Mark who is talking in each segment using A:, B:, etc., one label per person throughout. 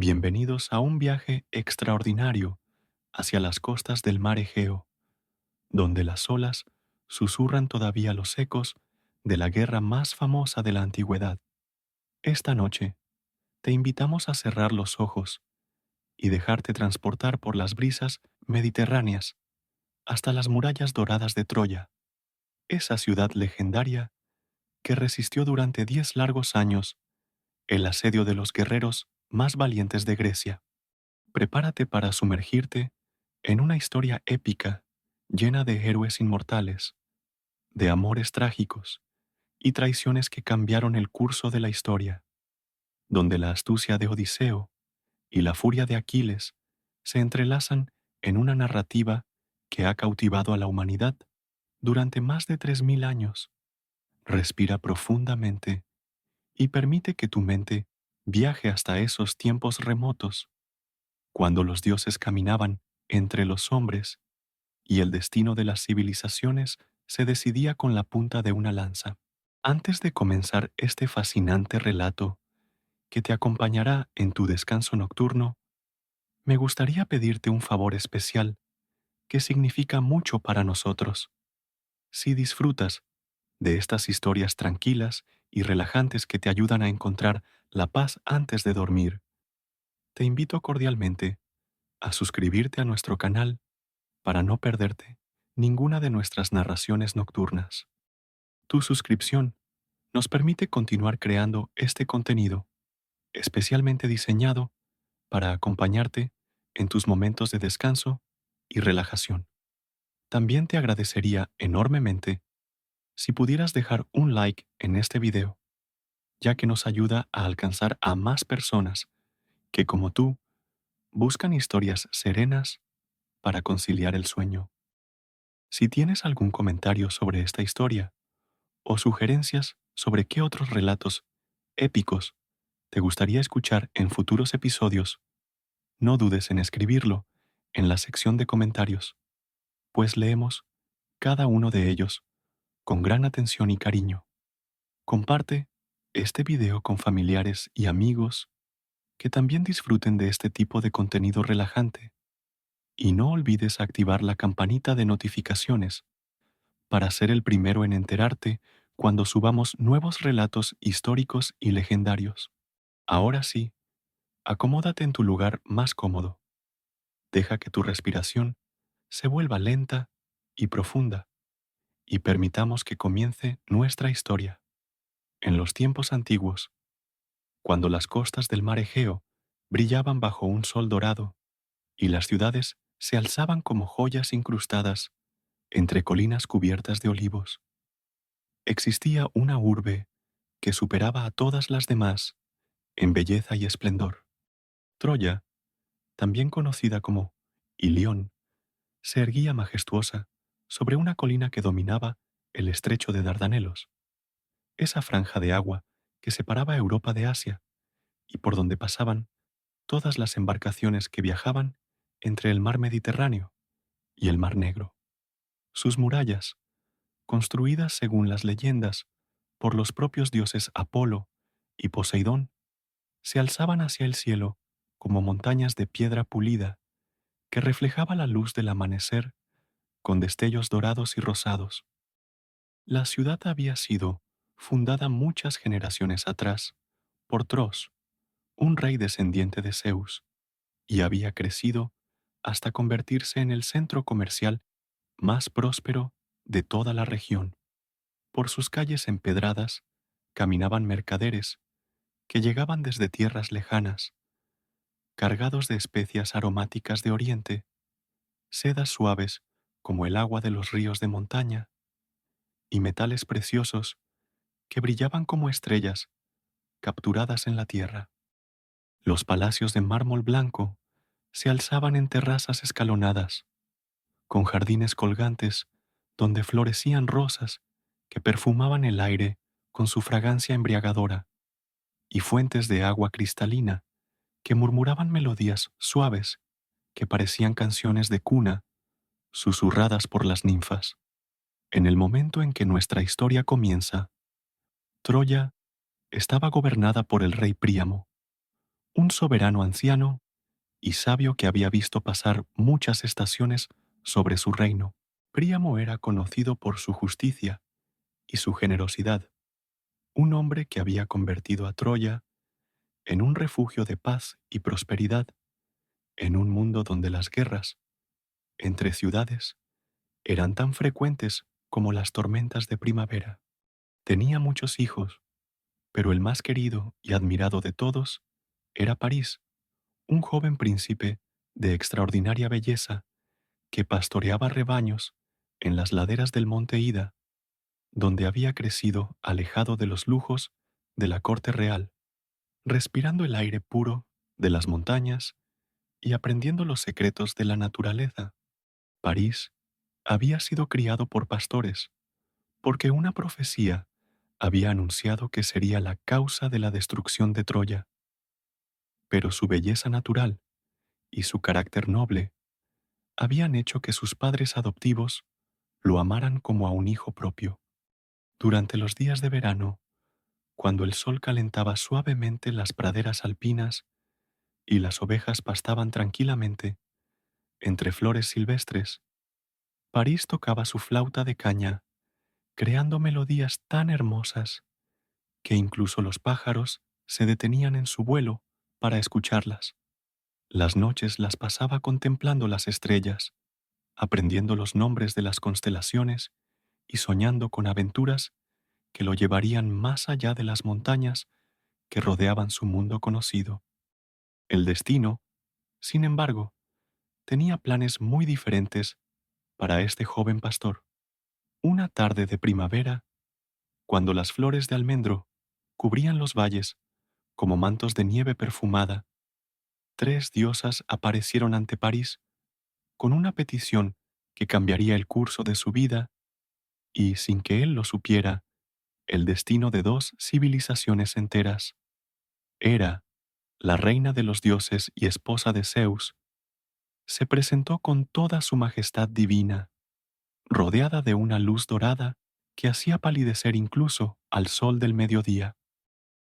A: Bienvenidos a un viaje extraordinario hacia las costas del mar Egeo, donde las olas susurran todavía los ecos de la guerra más famosa de la antigüedad. Esta noche, te invitamos a cerrar los ojos y dejarte transportar por las brisas mediterráneas hasta las murallas doradas de Troya, esa ciudad legendaria que resistió durante 10 largos años el asedio de los guerreros más valientes de Grecia. Prepárate para sumergirte en una historia épica llena de héroes inmortales, de amores trágicos y traiciones que cambiaron el curso de la historia, donde la astucia de Odiseo y la furia de Aquiles se entrelazan en una narrativa que ha cautivado a la humanidad durante más de 3000 años. Respira profundamente y permite que tu mente viaje hasta esos tiempos remotos, cuando los dioses caminaban entre los hombres y el destino de las civilizaciones se decidía con la punta de una lanza. Antes de comenzar este fascinante relato que te acompañará en tu descanso nocturno, me gustaría pedirte un favor especial que significa mucho para nosotros. Si disfrutas de estas historias tranquilas y relajantes que te ayudan a encontrar la paz antes de dormir, te invito cordialmente a suscribirte a nuestro canal para no perderte ninguna de nuestras narraciones nocturnas. Tu suscripción nos permite continuar creando este contenido, especialmente diseñado para acompañarte en tus momentos de descanso y relajación. También te agradecería enormemente si pudieras dejar un like en este video, ya que nos ayuda a alcanzar a más personas que, como tú, buscan historias serenas para conciliar el sueño. Si tienes algún comentario sobre esta historia o sugerencias sobre qué otros relatos épicos te gustaría escuchar en futuros episodios, no dudes en escribirlo en la sección de comentarios, pues leemos cada uno de ellos con gran atención y cariño. Comparte este video con familiares y amigos que también disfruten de este tipo de contenido relajante, y no olvides activar la campanita de notificaciones para ser el primero en enterarte cuando subamos nuevos relatos históricos y legendarios. Ahora sí, acomódate en tu lugar más cómodo. Deja que tu respiración se vuelva lenta y profunda, y permitamos que comience nuestra historia. En los tiempos antiguos, cuando las costas del mar Egeo brillaban bajo un sol dorado y las ciudades se alzaban como joyas incrustadas entre colinas cubiertas de olivos, existía una urbe que superaba a todas las demás en belleza y esplendor. Troya, también conocida como Ilión, se erguía majestuosa sobre una colina que dominaba el estrecho de Dardanelos, esa franja de agua que separaba Europa de Asia y por donde pasaban todas las embarcaciones que viajaban entre el mar Mediterráneo y el mar Negro. Sus murallas, construidas según las leyendas por los propios dioses Apolo y Poseidón, se alzaban hacia el cielo como montañas de piedra pulida que reflejaba la luz del amanecer con destellos dorados y rosados. La ciudad había sido fundada muchas generaciones atrás por Tros, un rey descendiente de Zeus, y había crecido hasta convertirse en el centro comercial más próspero de toda la región. Por sus calles empedradas caminaban mercaderes que llegaban desde tierras lejanas, cargados de especias aromáticas de Oriente, sedas suaves como el agua de los ríos de montaña, y metales preciosos que brillaban como estrellas capturadas en la tierra. Los palacios de mármol blanco se alzaban en terrazas escalonadas, con jardines colgantes donde florecían rosas que perfumaban el aire con su fragancia embriagadora, y fuentes de agua cristalina que murmuraban melodías suaves que parecían canciones de cuna susurradas por las ninfas. En el momento en que nuestra historia comienza, Troya estaba gobernada por el rey Príamo, un soberano anciano y sabio que había visto pasar muchas estaciones sobre su reino. Príamo era conocido por su justicia y su generosidad, un hombre que había convertido a Troya en un refugio de paz y prosperidad, en un mundo donde las guerras entre ciudades eran tan frecuentes como las tormentas de primavera. Tenía muchos hijos, pero el más querido y admirado de todos era París, un joven príncipe de extraordinaria belleza que pastoreaba rebaños en las laderas del monte Ida, donde había crecido alejado de los lujos de la corte real, respirando el aire puro de las montañas y aprendiendo los secretos de la naturaleza. París había sido criado por pastores, porque una profecía había anunciado que sería la causa de la destrucción de Troya, pero su belleza natural y su carácter noble habían hecho que sus padres adoptivos lo amaran como a un hijo propio. Durante los días de verano, cuando el sol calentaba suavemente las praderas alpinas y las ovejas pastaban tranquilamente entre flores silvestres, París tocaba su flauta de caña, creando melodías tan hermosas que incluso los pájaros se detenían en su vuelo para escucharlas. Las noches las pasaba contemplando las estrellas, aprendiendo los nombres de las constelaciones y soñando con aventuras que lo llevarían más allá de las montañas que rodeaban su mundo conocido. El destino, sin embargo, tenía planes muy diferentes para este joven pastor. Una tarde de primavera, cuando las flores de almendro cubrían los valles como mantos de nieve perfumada, tres diosas aparecieron ante París con una petición que cambiaría el curso de su vida y, sin que él lo supiera, el destino de dos civilizaciones enteras. Hera, la reina de los dioses y esposa de Zeus, se presentó con toda su majestad divina, rodeada de una luz dorada que hacía palidecer incluso al sol del mediodía.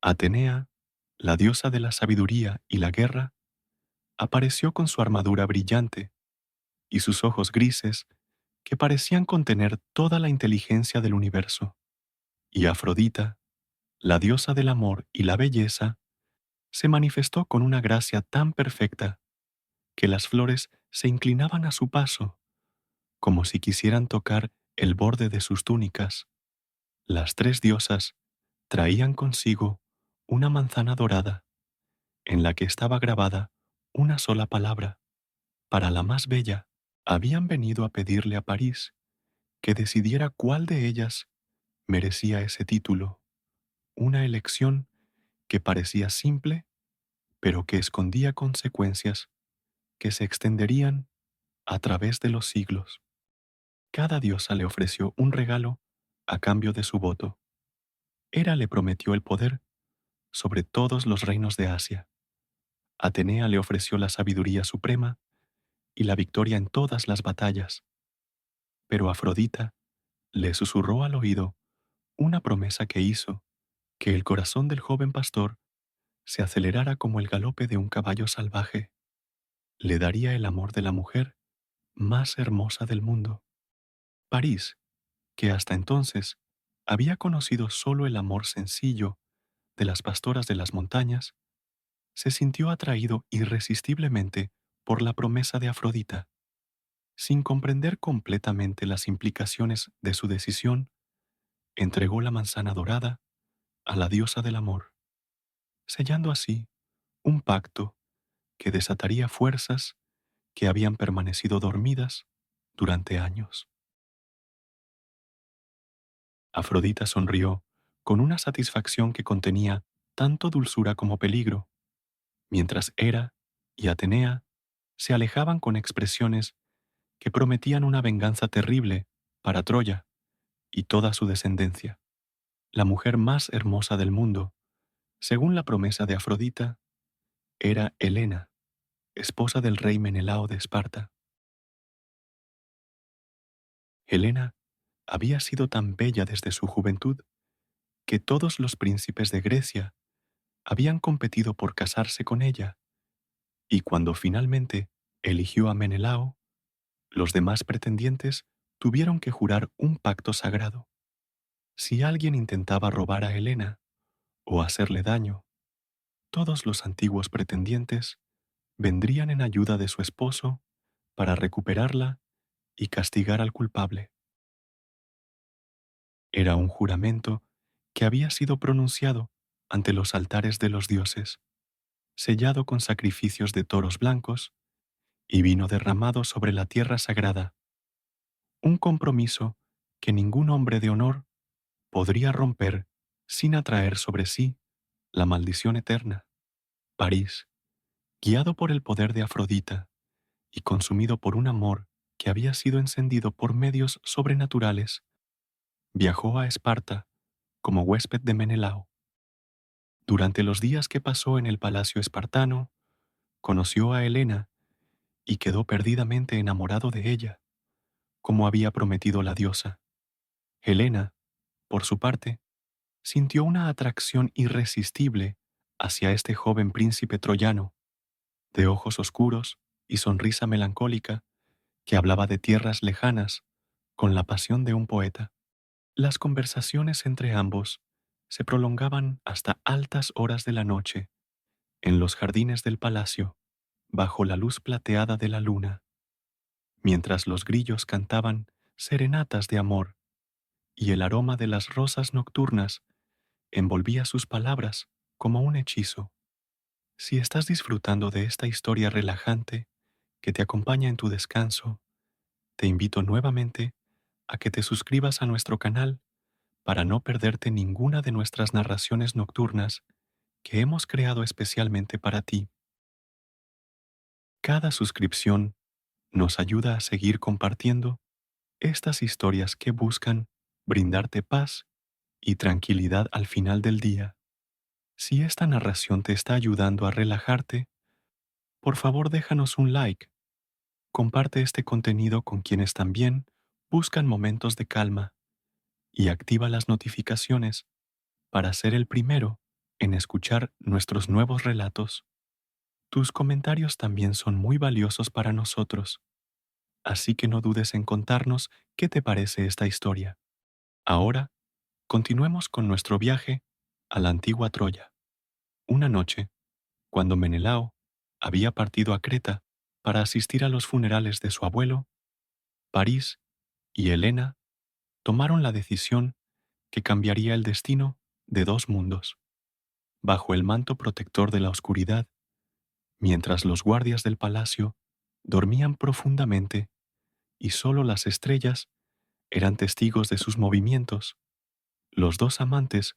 A: Atenea, la diosa de la sabiduría y la guerra, apareció con su armadura brillante y sus ojos grises que parecían contener toda la inteligencia del universo. Y Afrodita, la diosa del amor y la belleza, se manifestó con una gracia tan perfecta que las flores se inclinaban a su paso, como si quisieran tocar el borde de sus túnicas. Las tres diosas traían consigo una manzana dorada, en la que estaba grabada una sola palabra, para la más bella. Habían venido a pedirle a París que decidiera cuál de ellas merecía ese título, una elección que parecía simple, pero que escondía consecuencias que se extenderían a través de los siglos. Cada diosa le ofreció un regalo a cambio de su voto. Hera le prometió el poder sobre todos los reinos de Asia. Atenea le ofreció la sabiduría suprema y la victoria en todas las batallas. Pero Afrodita le susurró al oído una promesa que hizo que el corazón del joven pastor se acelerara como el galope de un caballo salvaje. Le daría el amor de la mujer más hermosa del mundo. París, que hasta entonces había conocido solo el amor sencillo de las pastoras de las montañas, se sintió atraído irresistiblemente por la promesa de Afrodita. Sin comprender completamente las implicaciones de su decisión, entregó la manzana dorada a la diosa del amor, sellando así un pacto que desataría fuerzas que habían permanecido dormidas durante años. Afrodita sonrió con una satisfacción que contenía tanto dulzura como peligro, mientras Hera y Atenea se alejaban con expresiones que prometían una venganza terrible para Troya y toda su descendencia. La mujer más hermosa del mundo, según la promesa de Afrodita, era Helena, esposa del rey Menelao de Esparta. Helena había sido tan bella desde su juventud que todos los príncipes de Grecia habían competido por casarse con ella, y cuando finalmente eligió a Menelao, los demás pretendientes tuvieron que jurar un pacto sagrado. Si alguien intentaba robar a Helena o hacerle daño, todos los antiguos pretendientes vendrían en ayuda de su esposo para recuperarla y castigar al culpable. Era un juramento que había sido pronunciado ante los altares de los dioses, sellado con sacrificios de toros blancos y vino derramado sobre la tierra sagrada, un compromiso que ningún hombre de honor podría romper sin atraer sobre sí la maldición eterna. París, guiado por el poder de Afrodita y consumido por un amor que había sido encendido por medios sobrenaturales, viajó a Esparta como huésped de Menelao. Durante los días que pasó en el palacio espartano, conoció a Helena y quedó perdidamente enamorado de ella, como había prometido la diosa. Helena, por su parte, sintió una atracción irresistible hacia este joven príncipe troyano, de ojos oscuros y sonrisa melancólica, que hablaba de tierras lejanas con la pasión de un poeta. Las conversaciones entre ambos se prolongaban hasta altas horas de la noche, en los jardines del palacio, bajo la luz plateada de la luna, mientras los grillos cantaban serenatas de amor y el aroma de las rosas nocturnas envolvía sus palabras como un hechizo. Si estás disfrutando de esta historia relajante que te acompaña en tu descanso, te invito nuevamente a que te suscribas a nuestro canal para no perderte ninguna de nuestras narraciones nocturnas que hemos creado especialmente para ti. Cada suscripción nos ayuda a seguir compartiendo estas historias que buscan brindarte paz y tranquilidad al final del día. Si esta narración te está ayudando a relajarte, por favor déjanos un like, comparte este contenido con quienes también buscan momentos de calma y activa las notificaciones para ser el primero en escuchar nuestros nuevos relatos. Tus comentarios también son muy valiosos para nosotros, así que no dudes en contarnos qué te parece esta historia. Ahora, continuemos con nuestro viaje a la antigua Troya. Una noche, cuando Menelao había partido a Creta para asistir a los funerales de su abuelo, París y Helena tomaron la decisión que cambiaría el destino de dos mundos. Bajo el manto protector de la oscuridad, mientras los guardias del palacio dormían profundamente y solo las estrellas eran testigos de sus movimientos, los dos amantes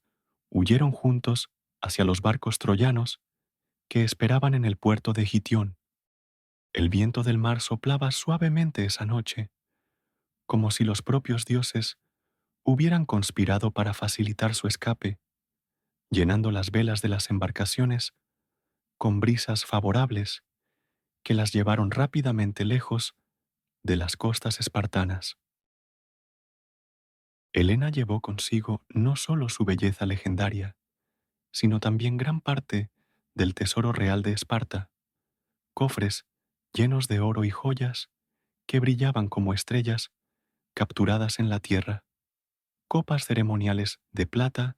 A: huyeron juntos hacia los barcos troyanos que esperaban en el puerto de Gitión. El viento del mar soplaba suavemente esa noche, como si los propios dioses hubieran conspirado para facilitar su escape, llenando las velas de las embarcaciones con brisas favorables que las llevaron rápidamente lejos de las costas espartanas. Helena llevó consigo no solo su belleza legendaria, sino también gran parte del tesoro real de Esparta, cofres llenos de oro y joyas que brillaban como estrellas capturadas en la tierra, copas ceremoniales de plata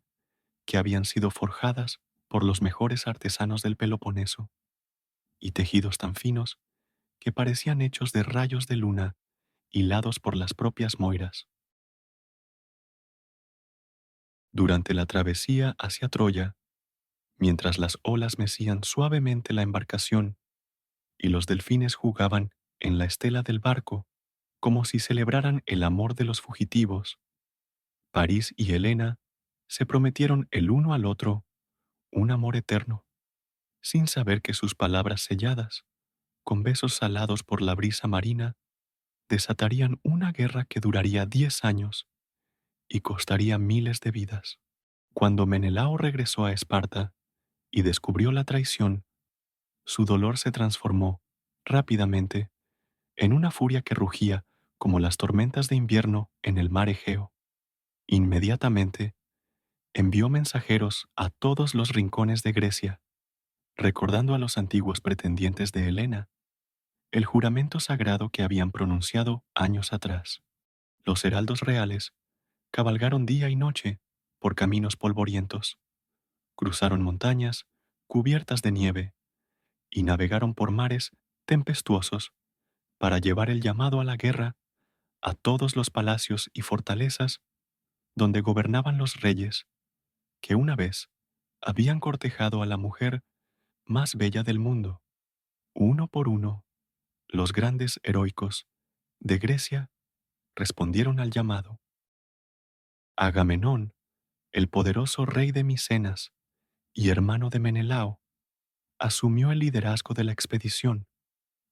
A: que habían sido forjadas por los mejores artesanos del Peloponeso, y tejidos tan finos que parecían hechos de rayos de luna hilados por las propias moiras. Durante la travesía hacia Troya, mientras las olas mecían suavemente la embarcación y los delfines jugaban en la estela del barco como si celebraran el amor de los fugitivos, París y Helena se prometieron el uno al otro un amor eterno, sin saber que sus palabras selladas, con besos salados por la brisa marina, desatarían una guerra que duraría 10 años y costaría miles de vidas. Cuando Menelao regresó a Esparta y descubrió la traición, su dolor se transformó rápidamente en una furia que rugía como las tormentas de invierno en el mar Egeo. Inmediatamente, envió mensajeros a todos los rincones de Grecia, recordando a los antiguos pretendientes de Helena el juramento sagrado que habían pronunciado años atrás. Los heraldos reales cabalgaron día y noche por caminos polvorientos, cruzaron montañas cubiertas de nieve y navegaron por mares tempestuosos para llevar el llamado a la guerra a todos los palacios y fortalezas donde gobernaban los reyes que una vez habían cortejado a la mujer más bella del mundo. Uno por uno, los grandes heroicos de Grecia respondieron al llamado. Agamenón, el poderoso rey de Micenas y hermano de Menelao, asumió el liderazgo de la expedición,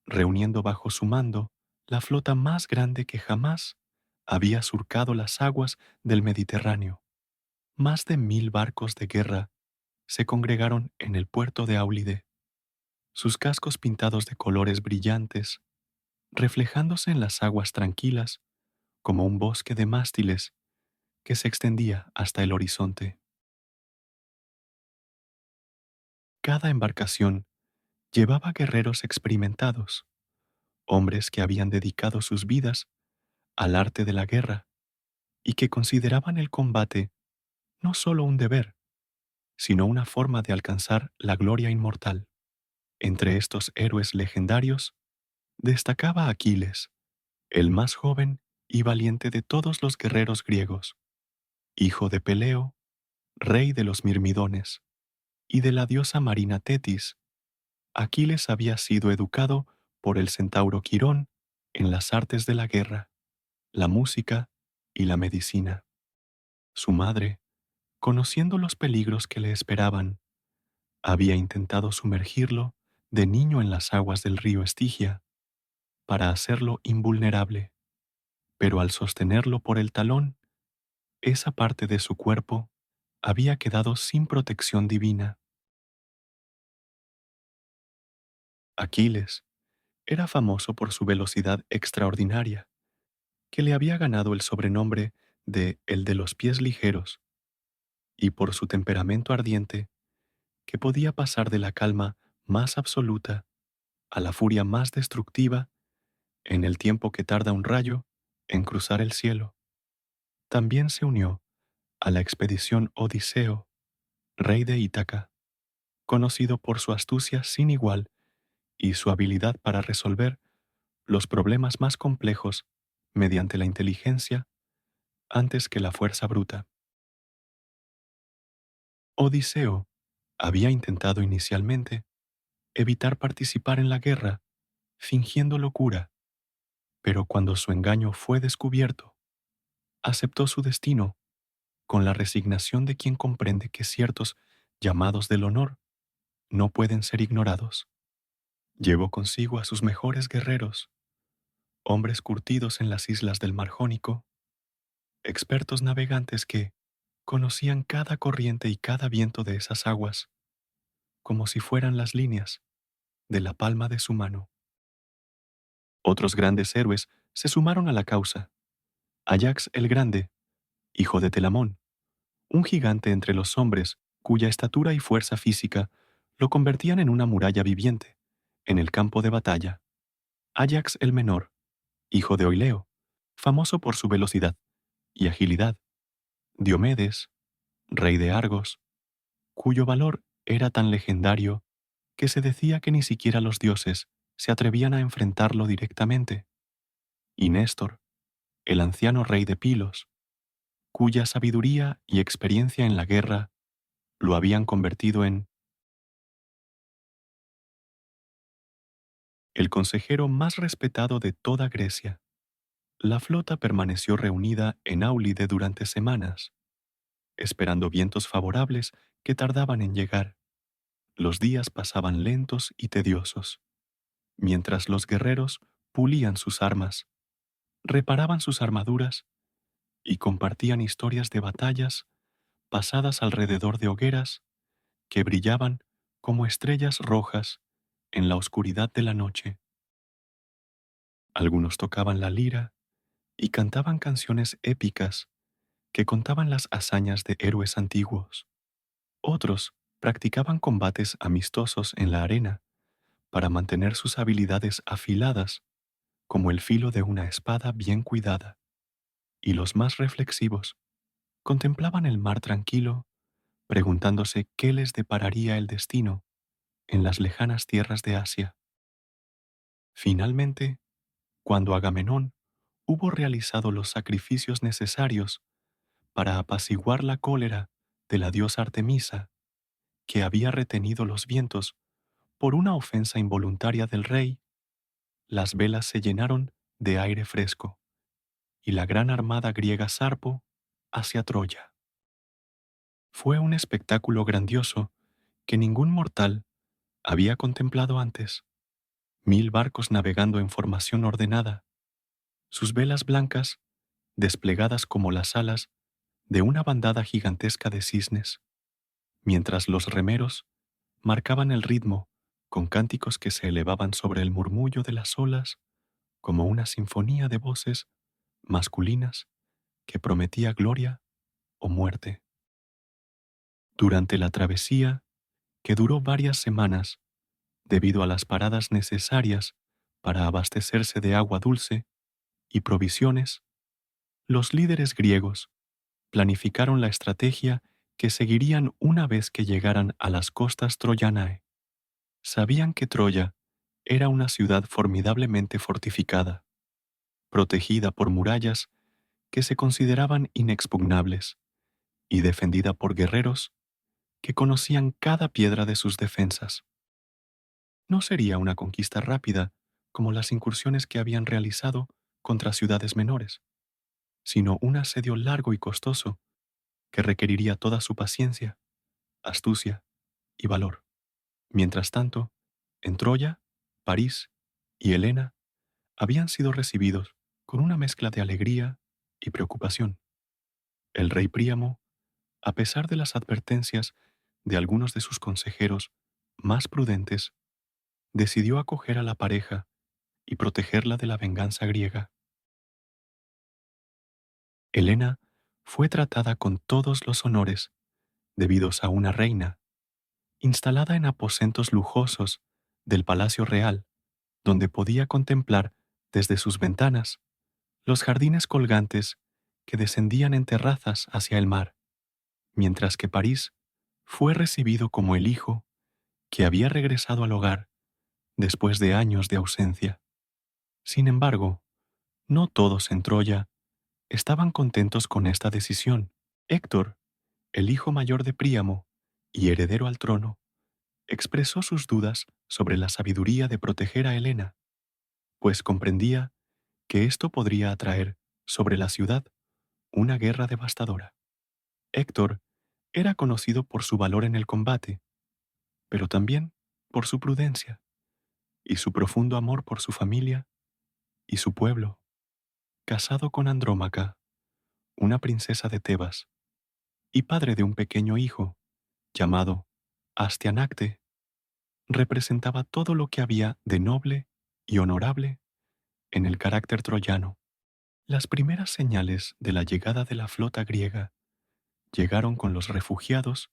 A: reuniendo bajo su mando la flota más grande que jamás había surcado las aguas del Mediterráneo. Más de 1000 barcos de guerra se congregaron en el puerto de Áulide, sus cascos pintados de colores brillantes, reflejándose en las aguas tranquilas como un bosque de mástiles que se extendía hasta el horizonte. Cada embarcación llevaba guerreros experimentados, hombres que habían dedicado sus vidas al arte de la guerra y que consideraban el combate no solo un deber, sino una forma de alcanzar la gloria inmortal. Entre estos héroes legendarios destacaba Aquiles, el más joven y valiente de todos los guerreros griegos, hijo de Peleo, rey de los Mirmidones, y de la diosa marina Tetis. Aquiles había sido educado por el centauro Quirón en las artes de la guerra, la música y la medicina. Su madre, conociendo los peligros que le esperaban, había intentado sumergirlo de niño en las aguas del río Estigia para hacerlo invulnerable, pero al sostenerlo por el talón, esa parte de su cuerpo había quedado sin protección divina. Aquiles era famoso por su velocidad extraordinaria, que le había ganado el sobrenombre de el de los pies ligeros, y por su temperamento ardiente, que podía pasar de la calma más absoluta a la furia más destructiva en el tiempo que tarda un rayo en cruzar el cielo. También se unió a la expedición Odiseo, rey de Ítaca, conocido por su astucia sin igual y su habilidad para resolver los problemas más complejos mediante la inteligencia antes que la fuerza bruta. Odiseo había intentado inicialmente evitar participar en la guerra, fingiendo locura, pero cuando su engaño fue descubierto, aceptó su destino con la resignación de quien comprende que ciertos llamados del honor no pueden ser ignorados. Llevó consigo a sus mejores guerreros, hombres curtidos en las islas del Mar Jónico, expertos navegantes que conocían cada corriente y cada viento de esas aguas, como si fueran las líneas de la palma de su mano. Otros grandes héroes se sumaron a la causa. Ayax el Grande, hijo de Telamón, un gigante entre los hombres cuya estatura y fuerza física lo convertían en una muralla viviente en el campo de batalla. Ayax el Menor, hijo de Oileo, famoso por su velocidad y agilidad. Diomedes, rey de Argos, cuyo valor era tan legendario que se decía que ni siquiera los dioses se atrevían a enfrentarlo directamente. Y Néstor, el anciano rey de Pilos, cuya sabiduría y experiencia en la guerra lo habían convertido en el consejero más respetado de toda Grecia. La flota permaneció reunida en Áulide durante semanas, esperando vientos favorables que tardaban en llegar. Los días pasaban lentos y tediosos, mientras los guerreros pulían sus armas, reparaban sus armaduras y compartían historias de batallas pasadas alrededor de hogueras que brillaban como estrellas rojas en la oscuridad de la noche. Algunos tocaban la lira y cantaban canciones épicas que contaban las hazañas de héroes antiguos. Otros practicaban combates amistosos en la arena para mantener sus habilidades afiladas como el filo de una espada bien cuidada. Y los más reflexivos contemplaban el mar tranquilo, preguntándose qué les depararía el destino en las lejanas tierras de Asia. Finalmente, cuando Agamenón hubo realizado los sacrificios necesarios para apaciguar la cólera de la diosa Artemisa, que había retenido los vientos por una ofensa involuntaria del rey, las velas se llenaron de aire fresco y la gran armada griega zarpó hacia Troya. Fue un espectáculo grandioso que ningún mortal había contemplado antes. 1000 barcos navegando en formación ordenada, sus velas blancas desplegadas como las alas de una bandada gigantesca de cisnes, mientras los remeros marcaban el ritmo con cánticos que se elevaban sobre el murmullo de las olas como una sinfonía de voces masculinas que prometía gloria o muerte. Durante la travesía, que duró varias semanas, debido a las paradas necesarias para abastecerse de agua dulce y provisiones, los líderes griegos planificaron la estrategia que seguirían una vez que llegaran a las costas troyanae. Sabían que Troya era una ciudad formidablemente fortificada, protegida por murallas que se consideraban inexpugnables y defendida por guerreros que conocían cada piedra de sus defensas. No sería una conquista rápida como las incursiones que habían realizado contra ciudades menores, sino un asedio largo y costoso que requeriría toda su paciencia, astucia y valor. Mientras tanto, en Troya, París y Helena habían sido recibidos con una mezcla de alegría y preocupación. El rey Príamo, a pesar de las advertencias de algunos de sus consejeros más prudentes, decidió acoger a la pareja y protegerla de la venganza griega. Helena fue tratada con todos los honores debidos a una reina, instalada en aposentos lujosos del palacio real, donde podía contemplar desde sus ventanas los jardines colgantes que descendían en terrazas hacia el mar, mientras que París fue recibido como el hijo que había regresado al hogar después de años de ausencia. Sin embargo, no todos en Troya estaban contentos con esta decisión. Héctor, el hijo mayor de Príamo y heredero al trono, expresó sus dudas sobre la sabiduría de proteger a Helena, pues comprendía que esto podría atraer sobre la ciudad una guerra devastadora. Héctor era conocido por su valor en el combate, pero también por su prudencia y su profundo amor por su familia y su pueblo. Casado con Andrómaca, una princesa de Tebas, y padre de un pequeño hijo llamado Astianacte, representaba todo lo que había de noble y honorable en el carácter troyano. Las primeras señales de la llegada de la flota griega llegaron con los refugiados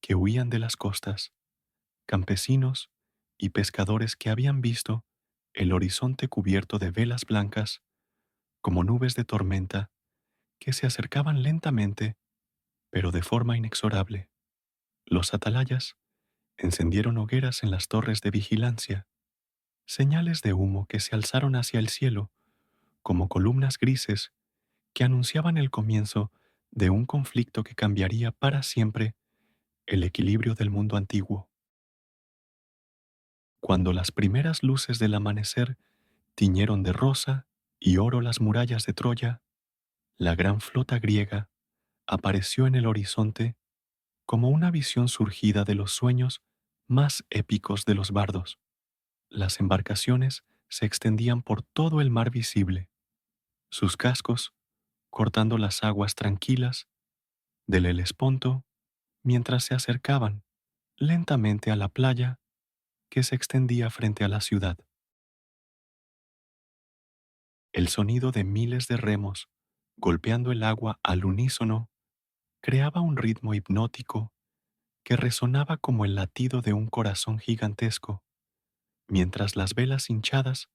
A: que huían de las costas, campesinos y pescadores que habían visto el horizonte cubierto de velas blancas como nubes de tormenta que se acercaban lentamente, pero de forma inexorable. Los atalayas encendieron hogueras en las torres de vigilancia, señales de humo que se alzaron hacia el cielo como columnas grises que anunciaban el comienzo de un conflicto que cambiaría para siempre el equilibrio del mundo antiguo. Cuando las primeras luces del amanecer tiñeron de rosa y oro las murallas de Troya, la gran flota griega apareció en el horizonte como una visión surgida de los sueños más épicos de los bardos. Las embarcaciones se extendían por todo el mar visible, sus cascos cortando las aguas tranquilas del Helesponto mientras se acercaban lentamente a la playa que se extendía frente a la ciudad. El sonido de miles de remos golpeando el agua al unísono, creaba un ritmo hipnótico que resonaba como el latido de un corazón gigantesco, mientras las velas hinchadas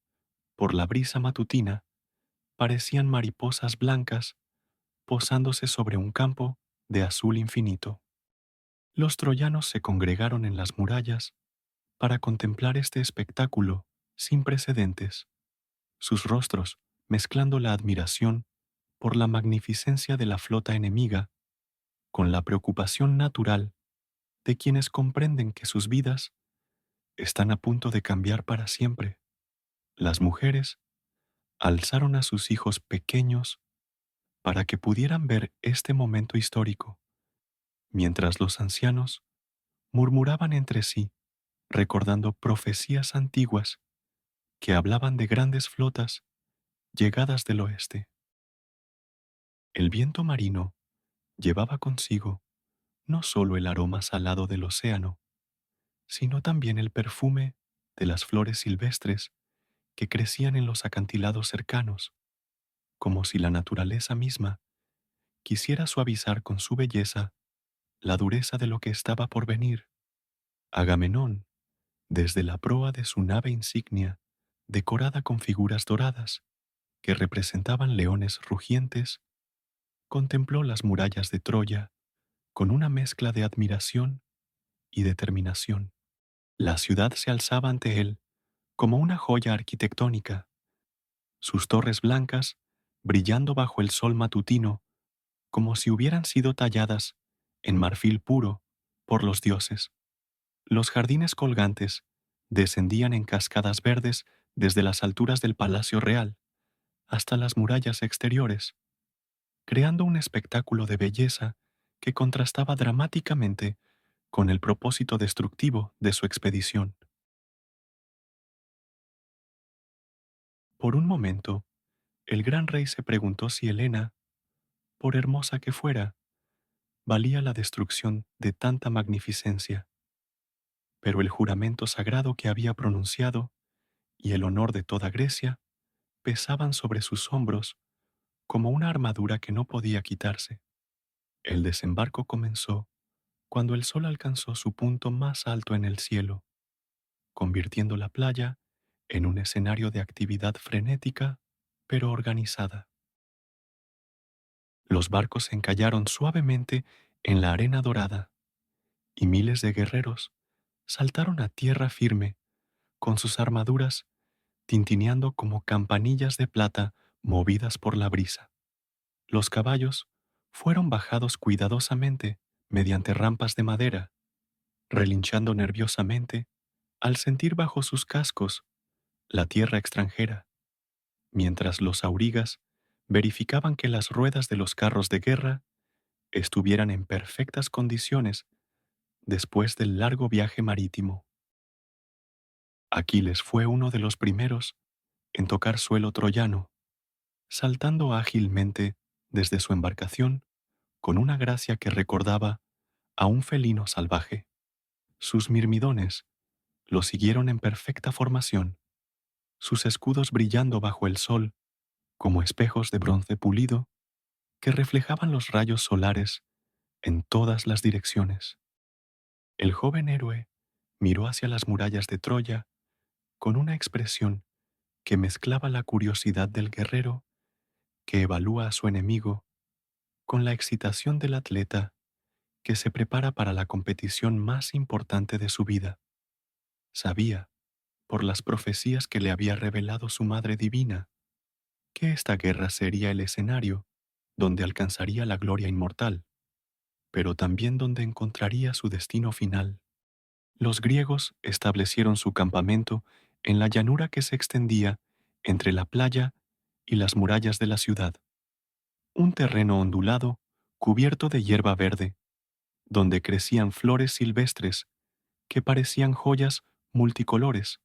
A: por la brisa matutina parecían mariposas blancas posándose sobre un campo de azul infinito. Los troyanos se congregaron en las murallas para contemplar este espectáculo sin precedentes, sus rostros mezclando la admiración por la magnificencia de la flota enemiga con la preocupación natural de quienes comprenden que sus vidas están a punto de cambiar para siempre. Las mujeres alzaron a sus hijos pequeños para que pudieran ver este momento histórico, mientras los ancianos murmuraban entre sí, recordando profecías antiguas que hablaban de grandes flotas llegadas del oeste. El viento marino llevaba consigo no solo el aroma salado del océano, sino también el perfume de las flores silvestres que crecían en los acantilados cercanos, como si la naturaleza misma quisiera suavizar con su belleza la dureza de lo que estaba por venir. Agamenón, desde la proa de su nave insignia, decorada con figuras doradas que representaban leones rugientes, contempló las murallas de Troya con una mezcla de admiración y determinación. La ciudad se alzaba ante él como una joya arquitectónica, sus torres blancas brillando bajo el sol matutino como si hubieran sido talladas en marfil puro por los dioses. Los jardines colgantes descendían en cascadas verdes desde las alturas del Palacio Real hasta las murallas exteriores, creando un espectáculo de belleza que contrastaba dramáticamente con el propósito destructivo de su expedición. Por un momento, el gran rey se preguntó si Helena, por hermosa que fuera, valía la destrucción de tanta magnificencia, pero el juramento sagrado que había pronunciado y el honor de toda Grecia pesaban sobre sus hombros como una armadura que no podía quitarse. El desembarco comenzó cuando el sol alcanzó su punto más alto en el cielo, convirtiendo la playa en un escenario de actividad frenética pero organizada. Los barcos se encallaron suavemente en la arena dorada y miles de guerreros saltaron a tierra firme con sus armaduras tintineando como campanillas de plata movidas por la brisa. Los caballos fueron bajados cuidadosamente mediante rampas de madera, relinchando nerviosamente al sentir bajo sus cascos la tierra extranjera, mientras los aurigas verificaban que las ruedas de los carros de guerra estuvieran en perfectas condiciones después del largo viaje marítimo. Aquiles fue uno de los primeros en tocar suelo troyano, saltando ágilmente desde su embarcación con una gracia que recordaba a un felino salvaje. Sus mirmidones lo siguieron en perfecta formación, sus escudos brillando bajo el sol como espejos de bronce pulido que reflejaban los rayos solares en todas las direcciones. El joven héroe miró hacia las murallas de Troya con una expresión que mezclaba la curiosidad del guerrero que evalúa a su enemigo con la excitación del atleta que se prepara para la competición más importante de su vida. Sabía, por las profecías que le había revelado su Madre Divina, que esta guerra sería el escenario donde alcanzaría la gloria inmortal, pero también donde encontraría su destino final. Los griegos establecieron su campamento en la llanura que se extendía entre la playa y las murallas de la ciudad, un terreno ondulado cubierto de hierba verde, donde crecían flores silvestres que parecían joyas multicolores,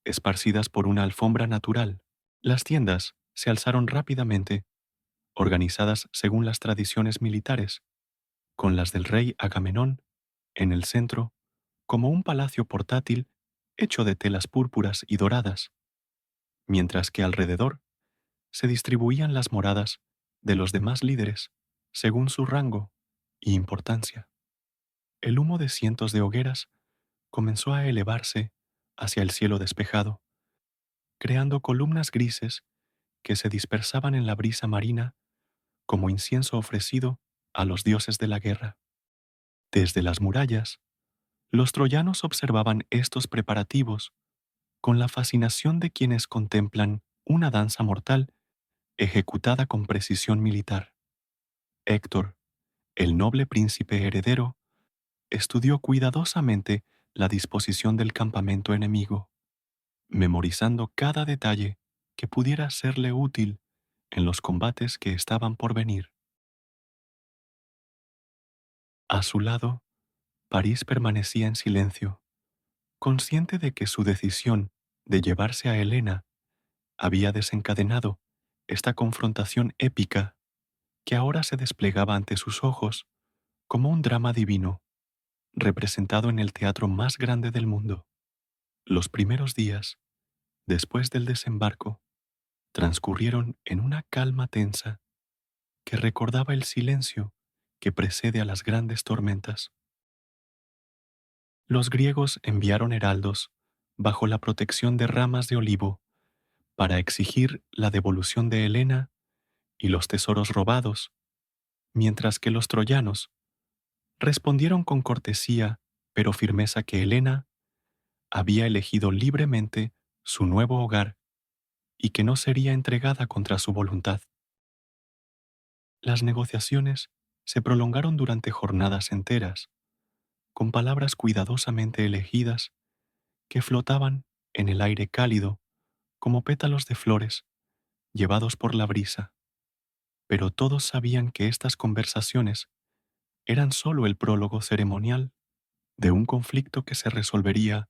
A: esparcidas por una alfombra natural. Las tiendas se alzaron rápidamente, organizadas según las tradiciones militares, con las del rey Agamenón en el centro, como un palacio portátil hecho de telas púrpuras y doradas, mientras que alrededor se distribuían las moradas de los demás líderes, según su rango y importancia. El humo de cientos de hogueras comenzó a elevarse hacia el cielo despejado, creando columnas grises que se dispersaban en la brisa marina como incienso ofrecido a los dioses de la guerra. Desde las murallas, los troyanos observaban estos preparativos con la fascinación de quienes contemplan una danza mortal ejecutada con precisión militar. Héctor, el noble príncipe heredero, estudió cuidadosamente la disposición del campamento enemigo, memorizando cada detalle que pudiera serle útil en los combates que estaban por venir. A su lado, París permanecía en silencio, consciente de que su decisión de llevarse a Helena había desencadenado esta confrontación épica que ahora se desplegaba ante sus ojos como un drama divino, representado en el teatro más grande del mundo. Los primeros días, después del desembarco, transcurrieron en una calma tensa que recordaba el silencio que precede a las grandes tormentas. Los griegos enviaron heraldos bajo la protección de ramas de olivo para exigir la devolución de Helena y los tesoros robados, mientras que los troyanos respondieron con cortesía pero firmeza que Helena había elegido libremente su nuevo hogar y que no sería entregada contra su voluntad. Las negociaciones se prolongaron durante jornadas enteras, con palabras cuidadosamente elegidas que flotaban en el aire cálido como pétalos de flores llevados por la brisa. Pero todos sabían que estas conversaciones eran solo el prólogo ceremonial de un conflicto que se resolvería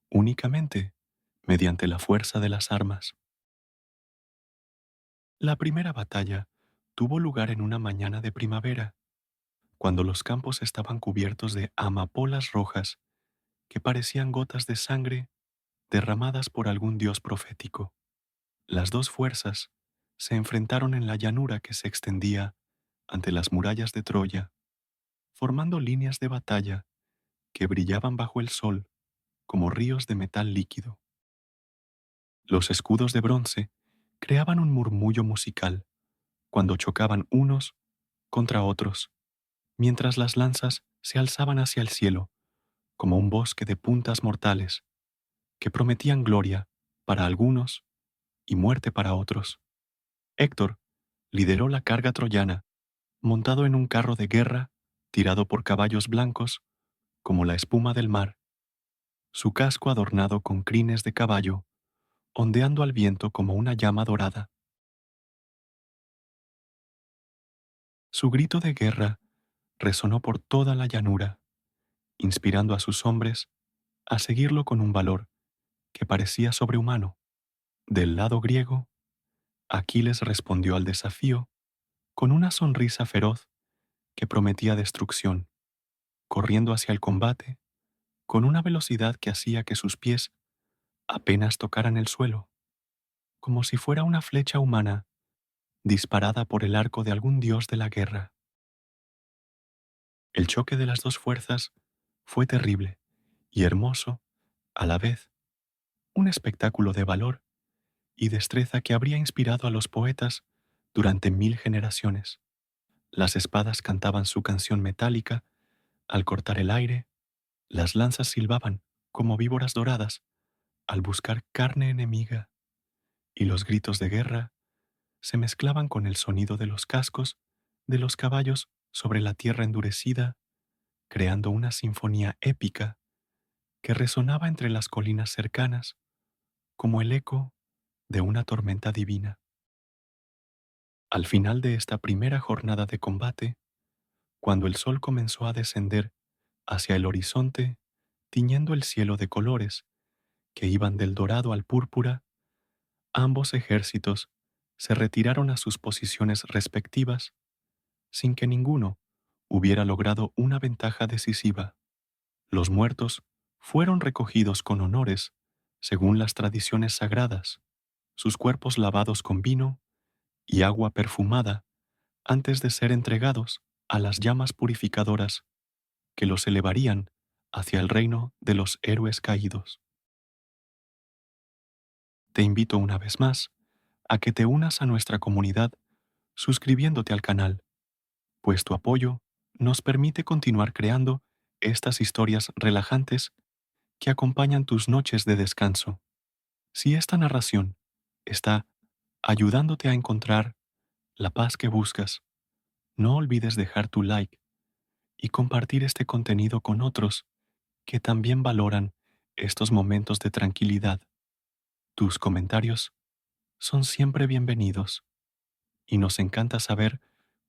A: únicamente mediante la fuerza de las armas. La primera batalla tuvo lugar en una mañana de primavera, cuando los campos estaban cubiertos de amapolas rojas que parecían gotas de sangre derramadas por algún dios profético. Las dos fuerzas se enfrentaron en la llanura que se extendía ante las murallas de Troya, formando líneas de batalla que brillaban bajo el sol como ríos de metal líquido. Los escudos de bronce creaban un murmullo musical cuando chocaban unos contra otros, mientras las lanzas se alzaban hacia el cielo como un bosque de puntas mortales que prometían gloria para algunos y muerte para otros. Héctor lideró la carga troyana, montado en un carro de guerra tirado por caballos blancos como la espuma del mar, su casco adornado con crines de caballo, ondeando al viento como una llama dorada. Su grito de guerra resonó por toda la llanura, inspirando a sus hombres a seguirlo con un valor que parecía sobrehumano. Del lado griego, Aquiles respondió al desafío con una sonrisa feroz que prometía destrucción, corriendo hacia el combate con una velocidad que hacía que sus pies apenas tocaran el suelo, como si fuera una flecha humana disparada por el arco de algún dios de la guerra. El choque de las dos fuerzas fue terrible y hermoso a la vez, un espectáculo de valor y destreza que habría inspirado a los poetas durante 1000 generaciones. Las espadas cantaban su canción metálica al cortar el aire, las lanzas silbaban como víboras doradas al buscar carne enemiga, y los gritos de guerra se mezclaban con el sonido de los cascos de los caballos sobre la tierra endurecida, creando una sinfonía épica que resonaba entre las colinas cercanas como el eco de una tormenta divina. Al final de esta primera jornada de combate, cuando el sol comenzó a descender hacia el horizonte, tiñendo el cielo de colores que iban del dorado al púrpura, ambos ejércitos se retiraron a sus posiciones respectivas sin que ninguno hubiera logrado una ventaja decisiva. Los muertos fueron recogidos con honores según las tradiciones sagradas, sus cuerpos lavados con vino y agua perfumada antes de ser entregados a las llamas purificadoras que los elevarían hacia el reino de los héroes caídos. Te invito una vez más a que te unas a nuestra comunidad suscribiéndote al canal, pues tu apoyo nos permite continuar creando estas historias relajantes que acompañan tus noches de descanso. Si esta narración está ayudándote a encontrar la paz que buscas, no olvides dejar tu like y compartir este contenido con otros que también valoran estos momentos de tranquilidad. Tus comentarios son siempre bienvenidos y nos encanta saber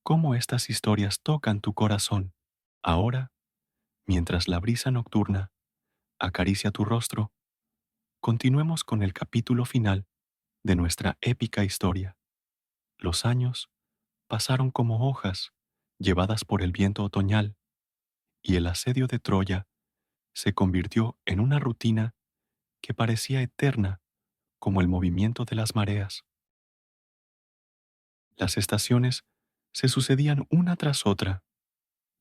A: cómo estas historias tocan tu corazón. Ahora, mientras la brisa nocturna acaricia tu rostro, continuemos con el capítulo final de nuestra épica historia. Los años pasaron como hojas llevadas por el viento otoñal y el asedio de Troya se convirtió en una rutina que parecía eterna como el movimiento de las mareas. Las estaciones se sucedían una tras otra,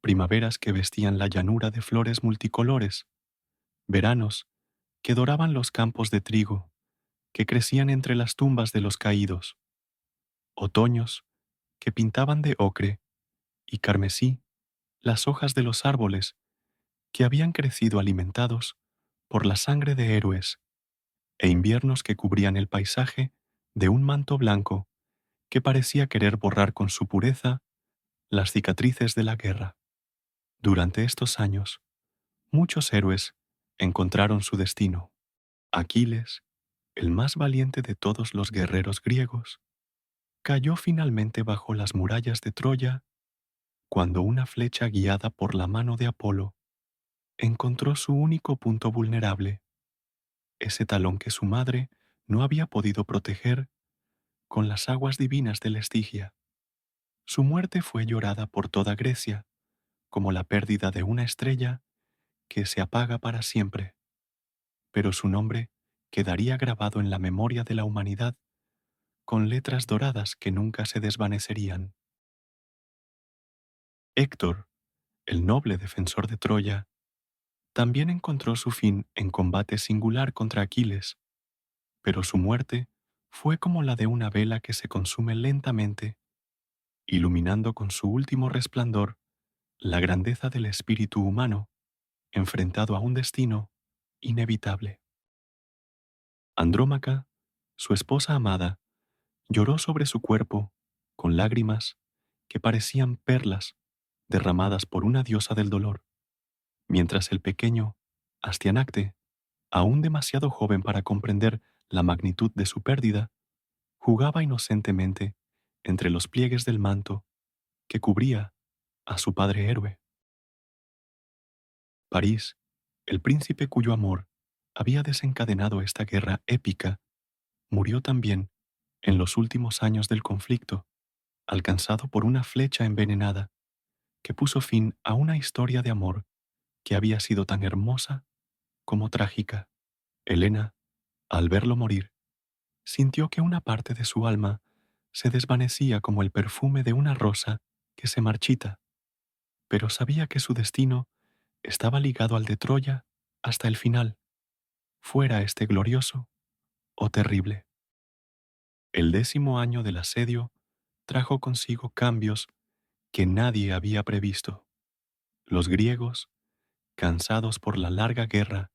A: primaveras que vestían la llanura de flores multicolores, veranos que doraban los campos de trigo que crecían entre las tumbas de los caídos, otoños que pintaban de ocre y carmesí las hojas de los árboles que habían crecido alimentados por la sangre de héroes, e inviernos que cubrían el paisaje de un manto blanco que parecía querer borrar con su pureza las cicatrices de la guerra. Durante estos años, muchos héroes encontraron su destino. Aquiles, el más valiente de todos los guerreros griegos, cayó finalmente bajo las murallas de Troya cuando una flecha guiada por la mano de Apolo encontró su único punto vulnerable, ese talón que su madre no había podido proteger con las aguas divinas del Estigia. Su muerte fue llorada por toda Grecia como la pérdida de una estrella que se apaga para siempre, pero su nombre quedaría grabado en la memoria de la humanidad con letras doradas que nunca se desvanecerían. Héctor, el noble defensor de Troya, también encontró su fin en combate singular contra Aquiles, pero su muerte fue como la de una vela que se consume lentamente, iluminando con su último resplandor la grandeza del espíritu humano enfrentado a un destino inevitable. Andrómaca, su esposa amada, lloró sobre su cuerpo con lágrimas que parecían perlas derramadas por una diosa del dolor, mientras el pequeño Astianacte, aún demasiado joven para comprender la magnitud de su pérdida, jugaba inocentemente entre los pliegues del manto que cubría a su padre héroe. París, el príncipe cuyo amor había desencadenado esta guerra épica, murió también en los últimos años del conflicto, alcanzado por una flecha envenenada que puso fin a una historia de amor que había sido tan hermosa como trágica. Helena, al verlo morir, sintió que una parte de su alma se desvanecía como el perfume de una rosa que se marchita, pero sabía que su destino estaba ligado al de Troya hasta el final, fuera este glorioso o terrible. El 10º año del asedio trajo consigo cambios que nadie había previsto. Los griegos, cansados por la larga guerra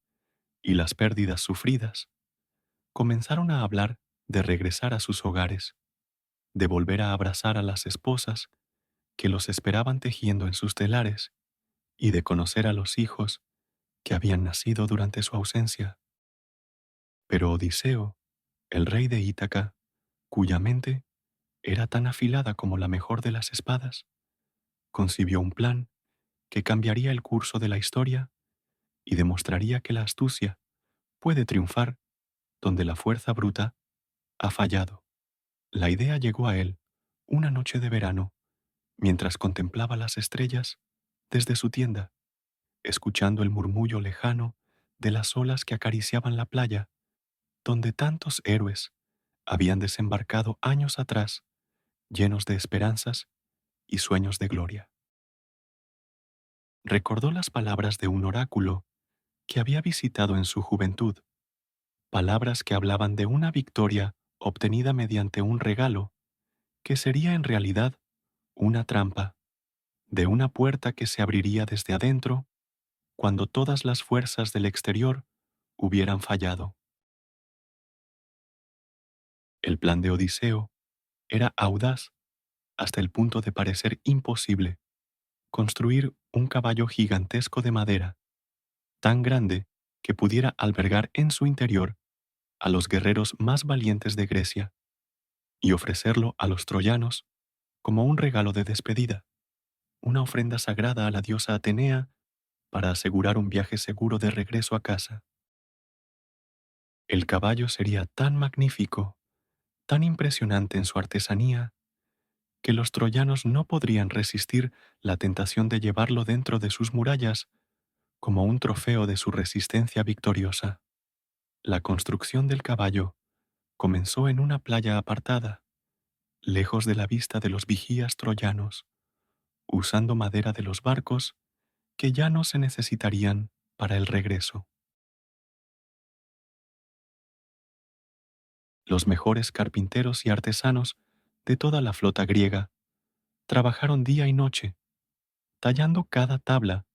A: y las pérdidas sufridas, comenzaron a hablar de regresar a sus hogares, de volver a abrazar a las esposas que los esperaban tejiendo en sus telares y de conocer a los hijos que habían nacido durante su ausencia. Pero Odiseo, el rey de Ítaca, cuya mente era tan afilada como la mejor de las espadas, concibió un plan que cambiaría el curso de la historia y demostraría que la astucia puede triunfar donde la fuerza bruta ha fallado. La idea llegó a él una noche de verano, mientras contemplaba las estrellas desde su tienda, escuchando el murmullo lejano de las olas que acariciaban la playa, donde tantos héroes habían desembarcado años atrás, llenos de esperanzas y sueños de gloria. Recordó las palabras de un oráculo que había visitado en su juventud, palabras que hablaban de una victoria obtenida mediante un regalo que sería en realidad una trampa, de una puerta que se abriría desde adentro cuando todas las fuerzas del exterior hubieran fallado. El plan de Odiseo era audaz hasta el punto de parecer imposible: construir un caballo gigantesco de madera, tan grande que pudiera albergar en su interior a los guerreros más valientes de Grecia, y ofrecerlo a los troyanos como un regalo de despedida, una ofrenda sagrada a la diosa Atenea para asegurar un viaje seguro de regreso a casa. El caballo sería tan magnífico, tan impresionante en su artesanía, que los troyanos no podrían resistir la tentación de llevarlo dentro de sus murallas como un trofeo de su resistencia victoriosa. La construcción del caballo comenzó en una playa apartada, lejos de la vista de los vigías troyanos, usando madera de los barcos que ya no se necesitarían para el regreso. Los mejores carpinteros y artesanos de toda la flota griega trabajaron día y noche, tallando cada tabla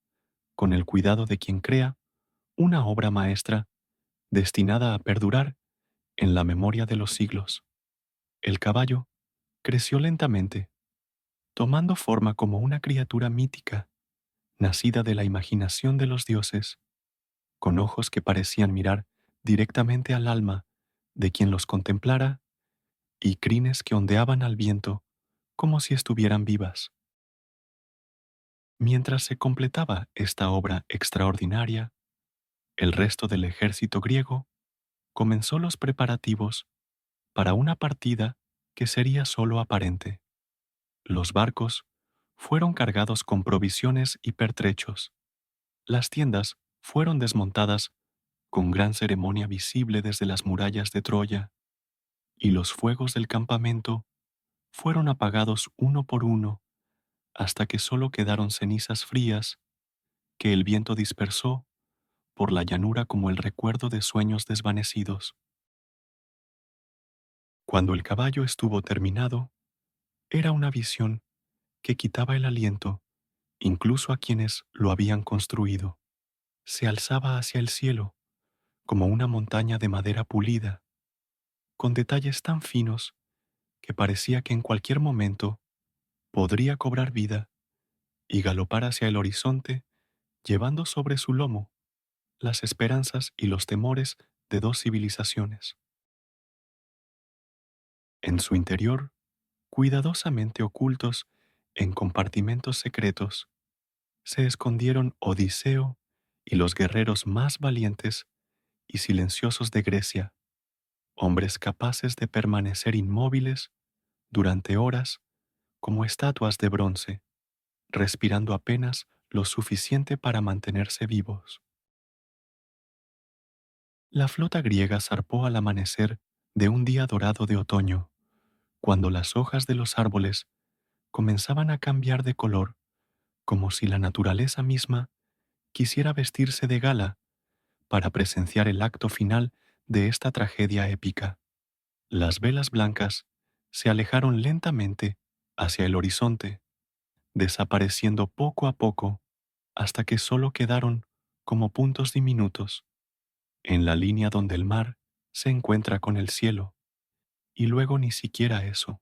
A: con el cuidado de quien crea una obra maestra destinada a perdurar en la memoria de los siglos. El caballo creció lentamente, tomando forma como una criatura mítica, nacida de la imaginación de los dioses, con ojos que parecían mirar directamente al alma de quien los contemplara y crines que ondeaban al viento como si estuvieran vivas. Mientras se completaba esta obra extraordinaria, el resto del ejército griego comenzó los preparativos para una partida que sería solo aparente. Los barcos fueron cargados con provisiones y pertrechos. Las tiendas fueron desmontadas con gran ceremonia visible desde las murallas de Troya, y los fuegos del campamento fueron apagados uno por uno hasta que solo quedaron cenizas frías que el viento dispersó por la llanura como el recuerdo de sueños desvanecidos. Cuando el caballo estuvo terminado, era una visión que quitaba el aliento incluso a quienes lo habían construido. Se alzaba hacia el cielo como una montaña de madera pulida, con detalles tan finos que parecía que en cualquier momento podría cobrar vida y galopar hacia el horizonte, llevando sobre su lomo las esperanzas y los temores de dos civilizaciones. En su interior, cuidadosamente ocultos en compartimentos secretos, se escondieron Odiseo y los guerreros más valientes y silenciosos de Grecia, hombres capaces de permanecer inmóviles durante horas como estatuas de bronce, respirando apenas lo suficiente para mantenerse vivos. La flota griega zarpó al amanecer de un día dorado de otoño, cuando las hojas de los árboles comenzaban a cambiar de color, como si la naturaleza misma quisiera vestirse de gala para presenciar el acto final de esta tragedia épica. Las velas blancas se alejaron lentamente hacia el horizonte, desapareciendo poco a poco hasta que solo quedaron como puntos diminutos en la línea donde el mar se encuentra con el cielo, y luego ni siquiera eso.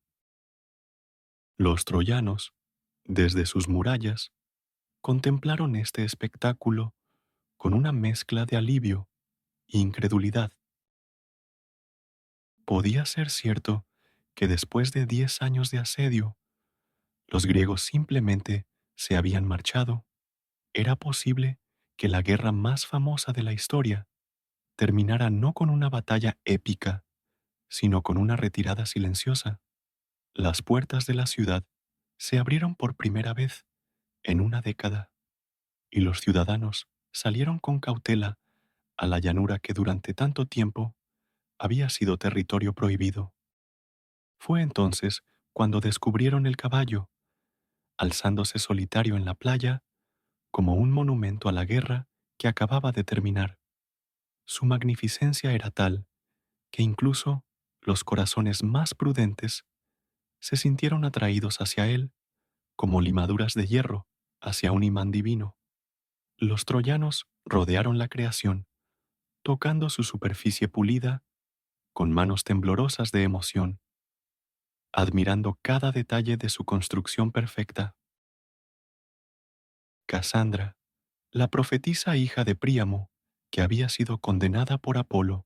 A: Los troyanos, desde sus murallas, contemplaron este espectáculo con una mezcla de alivio e incredulidad. ¿Podía ser cierto que después de 10 años de asedio, los griegos simplemente se habían marchado? ¿Era posible que la guerra más famosa de la historia terminara no con una batalla épica, sino con una retirada silenciosa? Las puertas de la ciudad se abrieron por primera vez en una década, y los ciudadanos salieron con cautela a la llanura que durante tanto tiempo había sido territorio prohibido. Fue entonces cuando descubrieron el caballo, alzándose solitario en la playa como un monumento a la guerra que acababa de terminar. Su magnificencia era tal que incluso los corazones más prudentes se sintieron atraídos hacia él como limaduras de hierro hacia un imán divino. Los troyanos rodearon la creación, tocando su superficie pulida con manos temblorosas de emoción, admirando cada detalle de su construcción perfecta. Casandra, la profetisa hija de Príamo, que había sido condenada por Apolo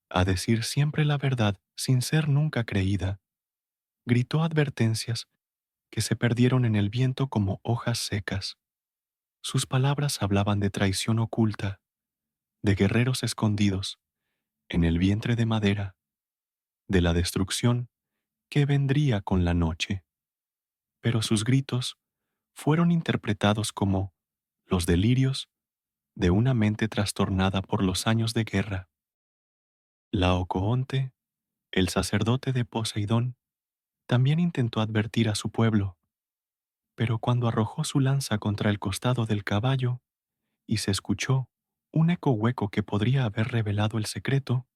A: a decir siempre la verdad sin ser nunca creída, gritó advertencias que se perdieron en el viento como hojas secas. Sus palabras hablaban de traición oculta, de guerreros escondidos en el vientre de madera, de la destrucción que vendría con la noche. Pero sus gritos fueron interpretados como los delirios de una mente trastornada por los años de guerra. Laocoonte, el sacerdote de Poseidón, también intentó advertir a su pueblo, pero cuando arrojó su lanza contra el costado del caballo y se escuchó un eco hueco que podría haber revelado el secreto,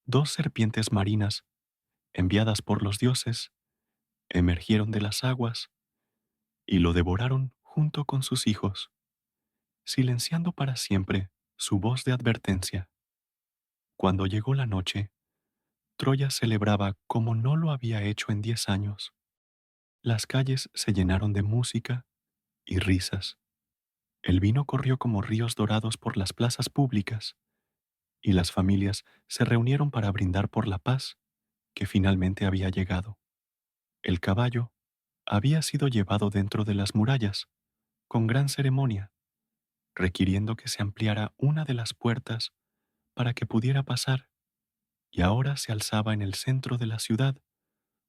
A: dos serpientes marinas, enviadas por los dioses, emergieron de las aguas y lo devoraron junto con sus hijos, silenciando para siempre su voz de advertencia. Cuando llegó la noche, Troya celebraba como no lo había hecho en 10 años. Las calles se llenaron de música y risas. El vino corrió como ríos dorados por las plazas públicas, y las familias se reunieron para brindar por la paz que finalmente había llegado. El caballo había sido llevado dentro de las murallas, con gran ceremonia, requiriendo que se ampliara una de las puertas para que pudiera pasar, y ahora se alzaba en el centro de la ciudad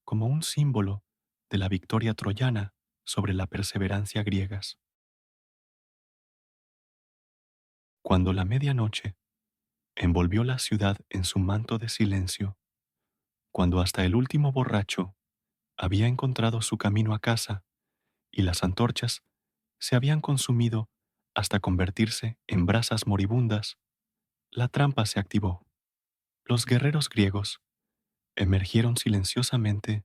A: como un símbolo de la victoria troyana sobre la perseverancia griegas. Cuando la medianoche envolvió la ciudad en su manto de silencio, cuando hasta el último borracho había encontrado su camino a casa y las antorchas se habían consumido hasta convertirse en brasas moribundas, la trampa se activó. Los guerreros griegos emergieron silenciosamente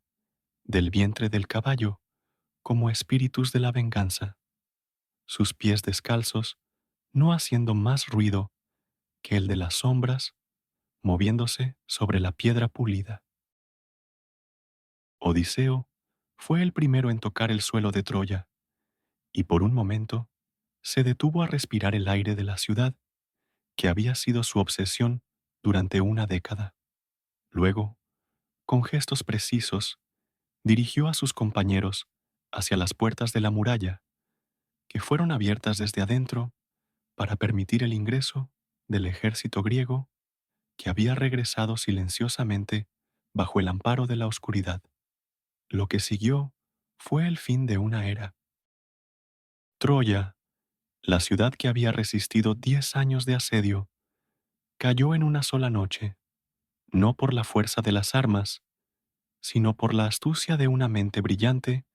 A: del vientre del caballo como espíritus de la venganza, sus pies descalzos no haciendo más ruido que el de las sombras moviéndose sobre la piedra pulida. Odiseo fue el primero en tocar el suelo de Troya, y por un momento se detuvo a respirar el aire de la ciudad, que había sido su obsesión durante una década. Luego, con gestos precisos, dirigió a sus compañeros hacia las puertas de la muralla, que fueron abiertas desde adentro para permitir el ingreso del ejército griego que había regresado silenciosamente bajo el amparo de la oscuridad. Lo que siguió fue el fin de una era. Troya, la ciudad que había resistido 10 años de asedio, cayó en una sola noche, no por la fuerza de las armas, sino por la astucia de una mente brillante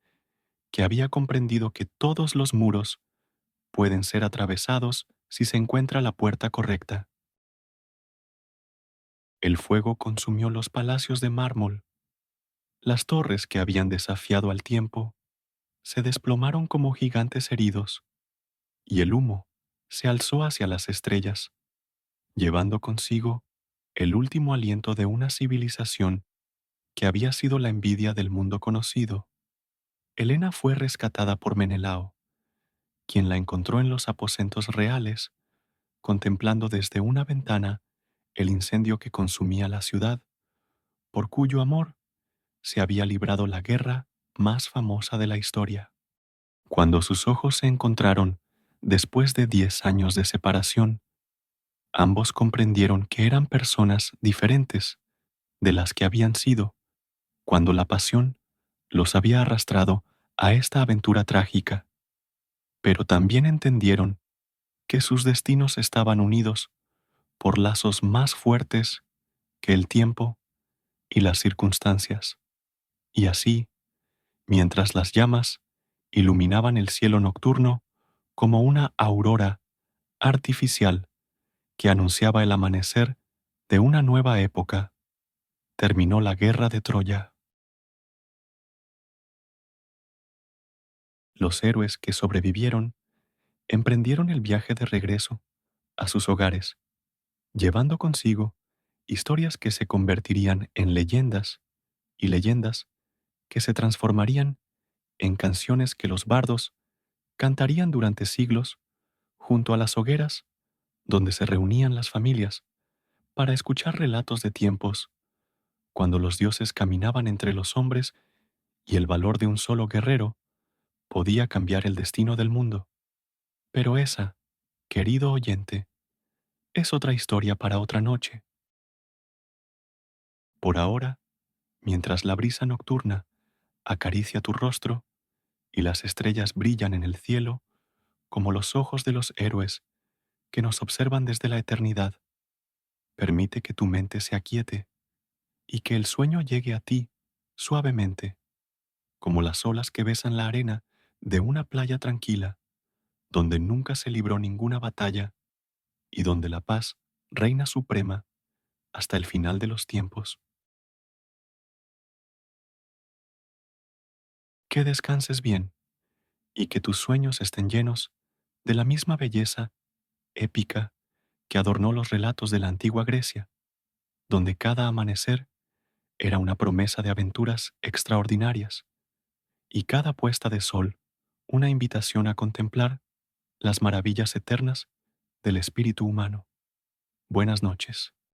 A: que había comprendido que todos los muros pueden ser atravesados si se encuentra la puerta correcta. El fuego consumió los palacios de mármol. Las torres que habían desafiado al tiempo se desplomaron como gigantes heridos, y el humo se alzó hacia las estrellas, llevando consigo el último aliento de una civilización que había sido la envidia del mundo conocido. Helena fue rescatada por Menelao, quien la encontró en los aposentos reales, contemplando desde una ventana el incendio que consumía la ciudad, por cuyo amor se había librado la guerra más famosa de la historia. Cuando sus ojos se encontraron después de 10 años de separación, ambos comprendieron que eran personas diferentes de las que habían sido cuando la pasión los había arrastrado a esta aventura trágica, pero también entendieron que sus destinos estaban unidos por lazos más fuertes que el tiempo y las circunstancias. Y así, mientras las llamas iluminaban el cielo nocturno como una aurora artificial que anunciaba el amanecer de una nueva época. Terminó la guerra de Troya. Los héroes que sobrevivieron emprendieron el viaje de regreso a sus hogares, llevando consigo historias que se convertirían en leyendas y leyendas que se transformarían en canciones que los bardos cantarían durante siglos junto a las hogueras donde se reunían las familias para escuchar relatos de tiempos cuando los dioses caminaban entre los hombres y el valor de un solo guerrero podía cambiar el destino del mundo. Pero esa, querido oyente, es otra historia para otra noche. Por ahora, mientras la brisa nocturna acaricia tu rostro y las estrellas brillan en el cielo como los ojos de los héroes que nos observan desde la eternidad, permite que tu mente se aquiete y que el sueño llegue a ti suavemente, como las olas que besan la arena de una playa tranquila, donde nunca se libró ninguna batalla y donde la paz reina suprema hasta el final de los tiempos. Que descanses bien y que tus sueños estén llenos de la misma belleza épica que adornó los relatos de la antigua Grecia, donde cada amanecer era una promesa de aventuras extraordinarias y cada puesta de sol una invitación a contemplar las maravillas eternas del espíritu humano. Buenas noches.